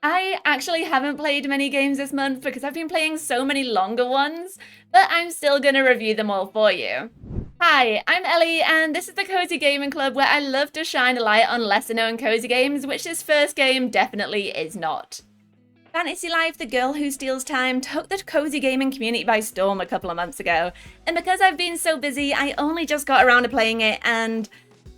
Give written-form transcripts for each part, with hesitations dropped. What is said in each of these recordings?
I actually haven't played many games this month because I've been playing so many longer ones, but I'm still gonna review them all for you. Hi, I'm Ellie, and this is the Cozy Gaming Club where I love to shine a light on lesser-known cozy games, which this first game definitely is not. Fantasy Life: The Girl Who Steals Time took the cozy gaming community by storm a couple of months ago, and because I've been so busy, I only just got around to playing it, and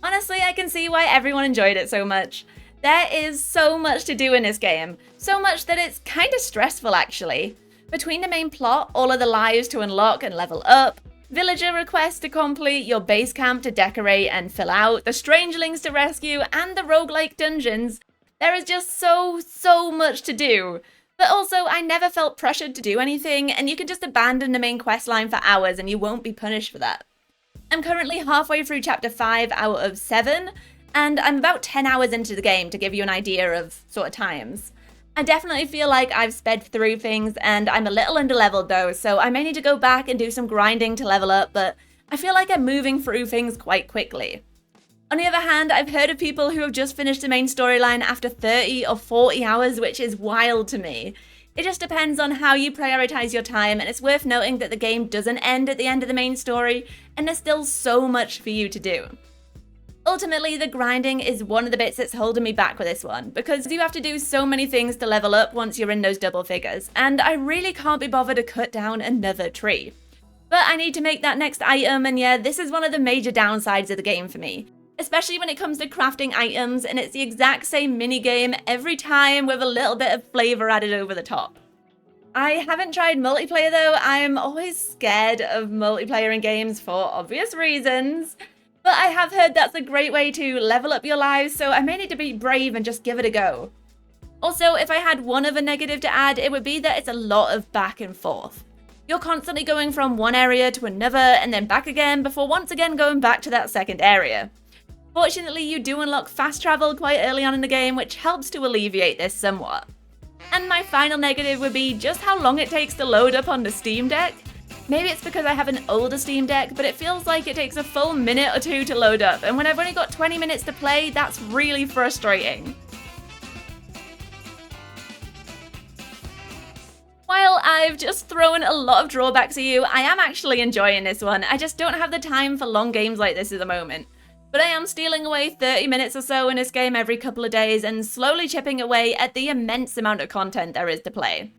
honestly, I can see why everyone enjoyed it so much. There is so much to do in this game, so much that it's kind of stressful actually. Between the main plot, all of the lives to unlock and level up, villager requests to complete, your base camp to decorate and fill out, the strangelings to rescue, and the roguelike dungeons, there is just so much to do. But also, I never felt pressured to do anything, and you can just abandon the main questline for hours and you won't be punished for that. I'm currently halfway through chapter 5 out of 7, and I'm about 10 hours into the game to give you an idea of sort of times. I definitely feel like I've sped through things, and I'm a little underleveled though, so I may need to go back and do some grinding to level up, but I feel like I'm moving through things quite quickly. On the other hand, I've heard of people who have just finished the main storyline after 30 or 40 hours, which is wild to me. It just depends on how you prioritize your time, and it's worth noting that the game doesn't end at the end of the main story, and there's still so much for you to do. Ultimately, the grinding is one of the bits that's holding me back with this one, because you have to do so many things to level up once you're in those double figures, and I really can't be bothered to cut down another tree. But I need to make that next item, and yeah, this is one of the major downsides of the game for me. Especially when it comes to crafting items, and it's the exact same minigame every time with a little bit of flavor added over the top. I haven't tried multiplayer though. I'm always scared of multiplayer in games for obvious reasons. But I have heard that's a great way to level up your lives, so I may need to be brave and just give it a go. Also, if I had one other negative to add, it would be that it's a lot of back and forth. You're constantly going from one area to another and then back again before once again going back to that second area. Fortunately, you do unlock fast travel quite early on in the game, which helps to alleviate this somewhat. And my final negative would be just how long it takes to load up on the Steam Deck. Maybe it's because I have an older Steam Deck, but it feels like it takes a full minute or two to load up, and when I've only got 20 minutes to play, that's really frustrating. While I've just thrown a lot of drawbacks at you, I am actually enjoying this one. I just don't have the time for long games like this at the moment. But I am stealing away 30 minutes or so in this game every couple of days and slowly chipping away at the immense amount of content there is to play.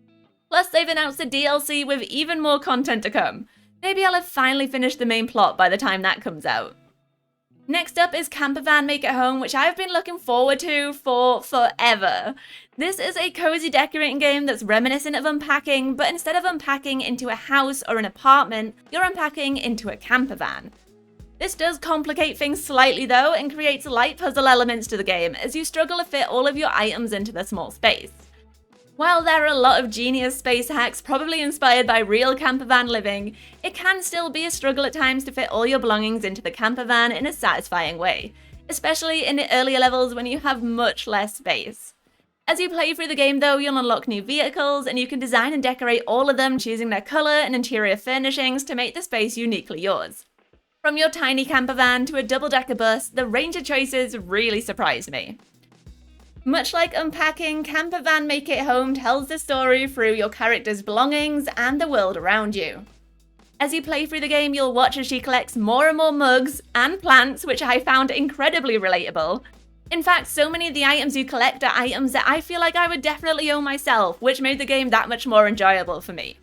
Plus, they've announced a DLC with even more content to come. Maybe I'll have finally finished the main plot by the time that comes out. Next up is Campervan Make It Home, which I've been looking forward to for forever. This is a cozy decorating game that's reminiscent of unpacking, but instead of unpacking into a house or an apartment, you're unpacking into a campervan. This does complicate things slightly though, and creates light puzzle elements to the game as you struggle to fit all of your items into the small space. While there are a lot of genius space hacks probably inspired by real campervan living, it can still be a struggle at times to fit all your belongings into the campervan in a satisfying way, especially in the earlier levels when you have much less space. As you play through the game though, you'll unlock new vehicles, and you can design and decorate all of them, choosing their colour and interior furnishings to make the space uniquely yours. From your tiny campervan to a double-decker bus, the range of choices really surprised me. Much like unpacking, Campervan Make It Home tells the story through your character's belongings and the world around you. As you play through the game, you'll watch as she collects more and more mugs and plants, which I found incredibly relatable. In fact, so many of the items you collect are items that I feel like I would definitely own myself, which made the game that much more enjoyable for me.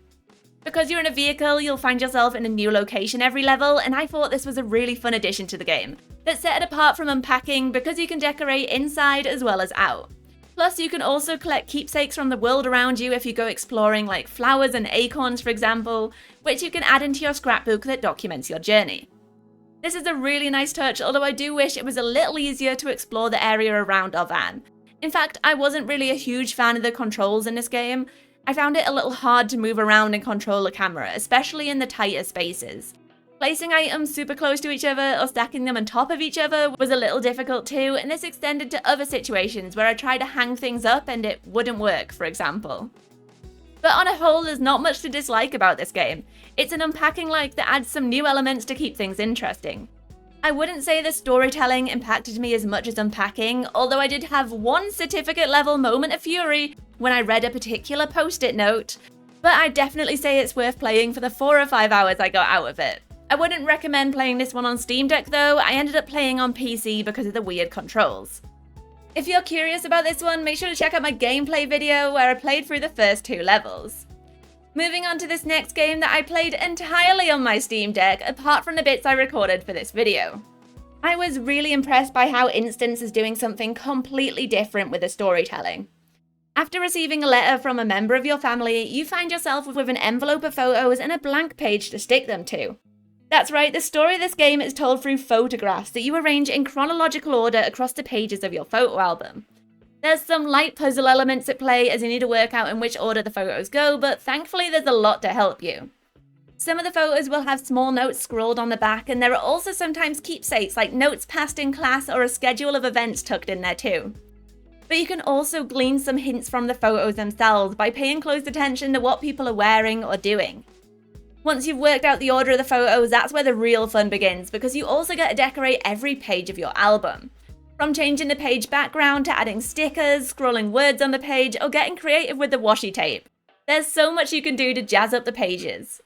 Because you're in a vehicle, you'll find yourself in a new location every level, and I thought this was a really fun addition to the game that set it apart from unpacking because you can decorate inside as well as out. Plus, you can also collect keepsakes from the world around you if you go exploring, like flowers and acorns for example, which you can add into your scrapbook that documents your journey. This is a really nice touch, although I do wish it was a little easier to explore the area around our van. In fact, I wasn't really a huge fan of the controls in this game. I found it a little hard to move around and control the camera, especially in the tighter spaces. Placing items super close to each other or stacking them on top of each other was a little difficult too, and this extended to other situations where I tried to hang things up and it wouldn't work, for example. But on a whole, there's not much to dislike about this game. It's an unpacking-like that adds some new elements to keep things interesting. I wouldn't say the storytelling impacted me as much as unpacking, although I did have one certificate level moment of fury when I read a particular post-it note, but I definitely say it's worth playing for the 4 or 5 hours I got out of it. I wouldn't recommend playing this one on Steam Deck though. I ended up playing on PC because of the weird controls. If you're curious about this one, make sure to check out my gameplay video where I played through the first 2 levels. Moving on to this next game that I played entirely on my Steam Deck, apart from the bits I recorded for this video. I was really impressed by how Instance is doing something completely different with the storytelling. After receiving a letter from a member of your family, you find yourself with an envelope of photos and a blank page to stick them to. That's right, the story of this game is told through photographs that you arrange in chronological order across the pages of your photo album. There's some light puzzle elements at play as you need to work out in which order the photos go, but thankfully there's a lot to help you. Some of the photos will have small notes scrawled on the back, and there are also sometimes keepsakes like notes passed in class or a schedule of events tucked in there too. But you can also glean some hints from the photos themselves by paying close attention to what people are wearing or doing. Once you've worked out the order of the photos, that's where the real fun begins, because you also get to decorate every page of your album. From changing the page background to adding stickers, scrolling words on the page, or getting creative with the washi tape. There's so much you can do to jazz up the pages.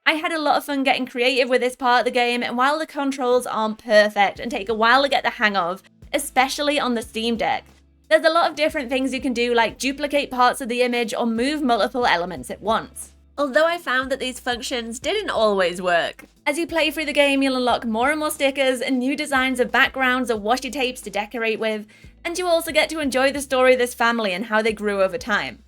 I had a lot of fun getting creative with this part of the game, and while the controls aren't perfect and take a while to get the hang of, especially on the Steam Deck, there's a lot of different things you can do, like duplicate parts of the image or move multiple elements at once. Although I found that these functions didn't always work. As you play through the game, you'll unlock more and more stickers and new designs of backgrounds or washi tapes to decorate with, and you also get to enjoy the story of this family and how they grew over time.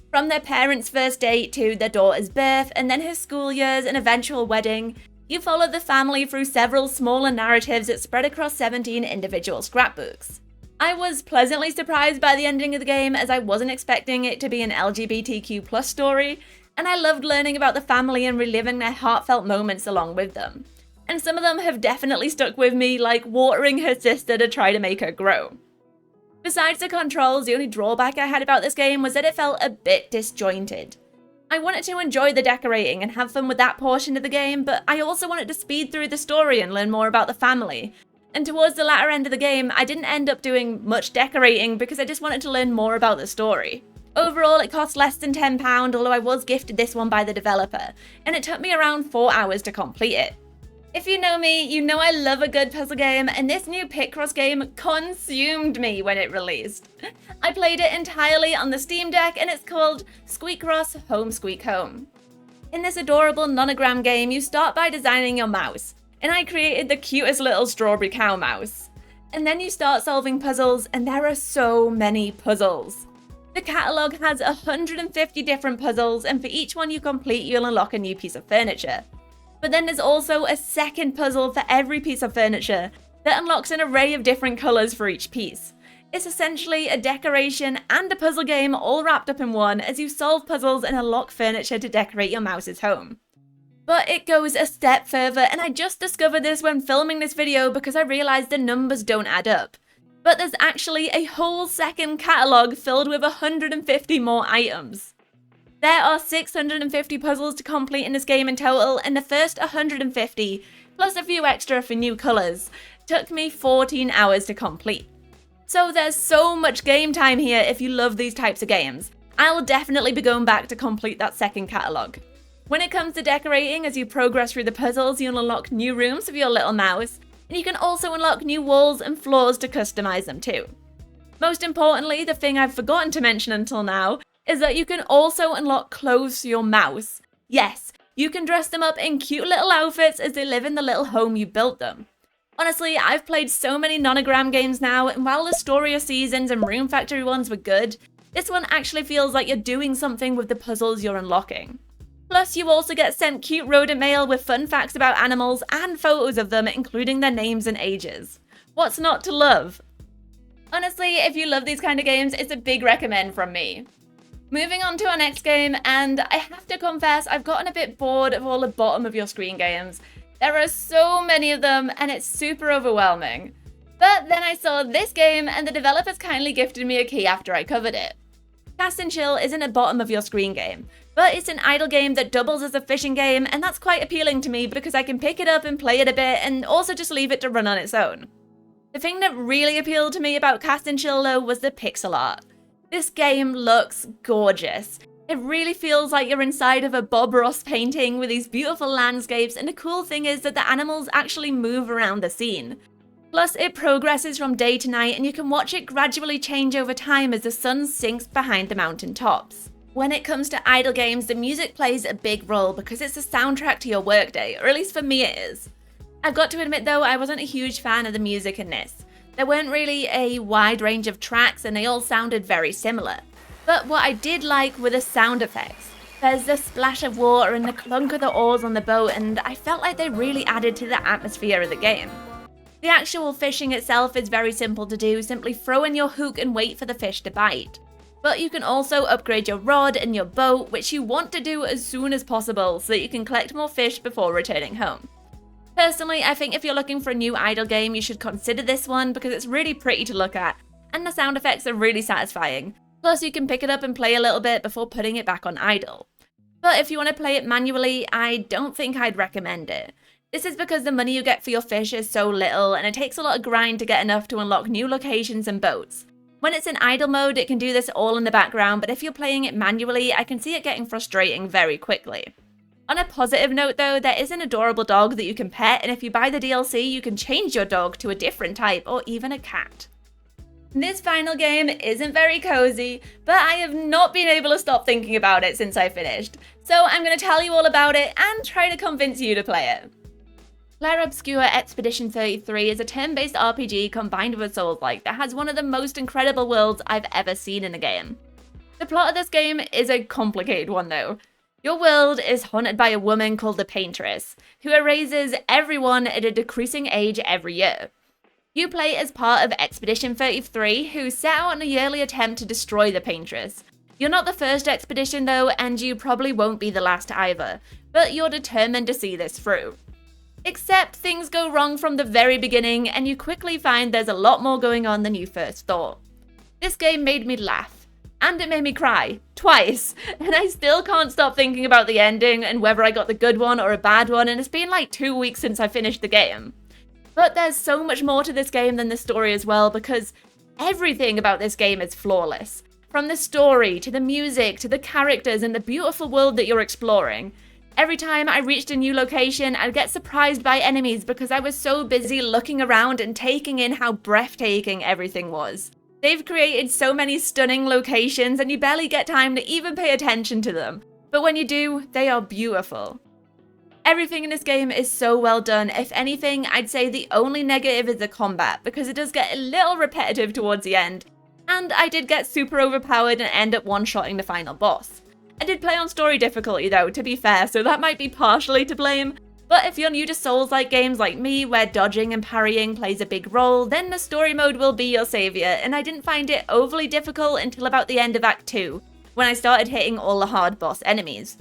From their parents' first date to their daughter's birth and then her school years and eventual wedding, you follow the family through several smaller narratives that spread across 17 individual scrapbooks. I was pleasantly surprised by the ending of the game, as I wasn't expecting it to be an LGBTQ+ story, and I loved learning about the family and reliving their heartfelt moments along with them. And some of them have definitely stuck with me, like watering her sister to try to make her grow. Besides the controls, the only drawback I had about this game was that it felt a bit disjointed. I wanted to enjoy the decorating and have fun with that portion of the game, but I also wanted to speed through the story and learn more about the family. And towards the latter end of the game, I didn't end up doing much decorating because I just wanted to learn more about the story. Overall, it cost less than £10, although I was gifted this one by the developer, and it took me around 4 hours to complete it. If you know me, you know I love a good puzzle game, and this new Squeakross game consumed me when it released. I played it entirely on the Steam Deck, and it's called Squeakross Home Squeak Home. In this adorable nonogram game, you start by designing your mouse, and I created the cutest little strawberry cow mouse. And then you start solving puzzles, and there are so many puzzles. The catalogue has 150 different puzzles, and for each one you complete, you'll unlock a new piece of furniture. But then there's also a second puzzle for every piece of furniture that unlocks an array of different colours for each piece. It's essentially a decoration and a puzzle game all wrapped up in one as you solve puzzles and unlock furniture to decorate your mouse's home. But it goes a step further, and I just discovered this when filming this video because I realised the numbers don't add up. But there's actually a whole second catalogue filled with 150 more items. There are 650 puzzles to complete in this game in total, and the first 150, plus a few extra for new colours, took me 14 hours to complete. So there's so much game time here if you love these types of games. I'll definitely be going back to complete that second catalogue. When it comes to decorating, as you progress through the puzzles, you'll unlock new rooms for your little mouse, and you can also unlock new walls and floors to customize them too. Most importantly, the thing I've forgotten to mention until now, is that you can also unlock clothes for your mouse. Yes, you can dress them up in cute little outfits as they live in the little home you built them. Honestly, I've played so many nonogram games now, and while the Story of Seasons and Room Factory ones were good, this one actually feels like you're doing something with the puzzles you're unlocking. Plus, you also get sent cute rodent mail with fun facts about animals and photos of them, including their names and ages. What's not to love? Honestly, if you love these kind of games, it's a big recommend from me. Moving on to our next game, and I have to confess, I've gotten a bit bored of all the bottom of your screen games. There are so many of them, and it's super overwhelming. But then I saw this game, and the developers kindly gifted me a key after I covered it. Cast and Chill isn't a bottom of your screen game, but it's an idle game that doubles as a fishing game, and that's quite appealing to me because I can pick it up and play it a bit, and also just leave it to run on its own. The thing that really appealed to me about Cast and Chill though was the pixel art. This game looks gorgeous. It really feels like you're inside of a Bob Ross painting with these beautiful landscapes, and the cool thing is that the animals actually move around the scene. Plus, it progresses from day to night and you can watch it gradually change over time as the sun sinks behind the mountain tops. When it comes to idle games, the music plays a big role because it's the soundtrack to your workday, or at least for me it is. I've got to admit though, I wasn't a huge fan of the music in this. There weren't really a wide range of tracks and they all sounded very similar. But what I did like were the sound effects. There's the splash of water and the clunk of the oars on the boat, and I felt like they really added to the atmosphere of the game. The actual fishing itself is very simple to do, simply throw in your hook and wait for the fish to bite. But you can also upgrade your rod and your boat, which you want to do as soon as possible so that you can collect more fish before returning home. Personally, I think if you're looking for a new idle game, you should consider this one because it's really pretty to look at, and the sound effects are really satisfying. Plus, you can pick it up and play a little bit before putting it back on idle. But if you want to play it manually, I don't think I'd recommend it. This is because the money you get for your fish is so little, and it takes a lot of grind to get enough to unlock new locations and boats. When it's in idle mode, it can do this all in the background, but if you're playing it manually, I can see it getting frustrating very quickly. On a positive note though, there is an adorable dog that you can pet, and if you buy the DLC, you can change your dog to a different type, or even a cat. This final game isn't very cozy, but I have not been able to stop thinking about it since I finished, so I'm going to tell you all about it and try to convince you to play it. Clair Obscur Expedition 33 is a turn-based RPG combined with a Souls-like that has one of the most incredible worlds I've ever seen in a game. The plot of this game is a complicated one though. Your world is haunted by a woman called the Paintress, who erases everyone at a decreasing age every year. You play as part of Expedition 33, who set out on a yearly attempt to destroy the Paintress. You're not the first expedition though, and you probably won't be the last either, but you're determined to see this through. Except things go wrong from the very beginning, and you quickly find there's a lot more going on than you first thought. This game made me laugh, and it made me cry, twice, and I still can't stop thinking about the ending and whether I got the good one or a bad one, and it's been like 2 weeks since I finished the game. But there's so much more to this game than the story as well, because everything about this game is flawless. From the story, to the music, to the characters, and the beautiful world that you're exploring. Every time I reached a new location, I'd get surprised by enemies because I was so busy looking around and taking in how breathtaking everything was. They've created so many stunning locations and you barely get time to even pay attention to them. But when you do, they are beautiful. Everything in this game is so well done. If anything, I'd say the only negative is the combat, because it does get a little repetitive towards the end, and I did get super overpowered and end up one-shotting the final boss. I did play on story difficulty though, to be fair, so that might be partially to blame, but if you're new to Souls-like games like me, where dodging and parrying plays a big role, then the story mode will be your savior, and I didn't find it overly difficult until about the end of Act 2, when I started hitting all the hard boss enemies.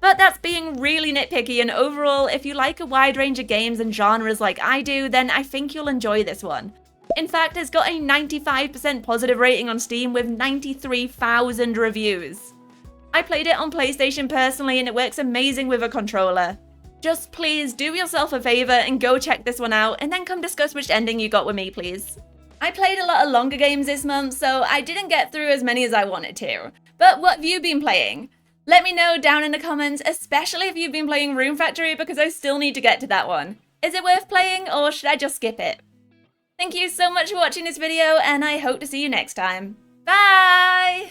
But that's being really nitpicky, and overall, if you like a wide range of games and genres like I do, then I think you'll enjoy this one. In fact, it's got a 95% positive rating on Steam with 93,000 reviews. I played it on PlayStation personally, and it works amazing with a controller. Just please do yourself a favor and go check this one out, and then come discuss which ending you got with me, please. I played a lot of longer games this month, so I didn't get through as many as I wanted to. But what have you been playing? Let me know down in the comments, especially if you've been playing Rune Factory, because I still need to get to that one. Is it worth playing, or should I just skip it? Thank you so much for watching this video, and I hope to see you next time. Bye!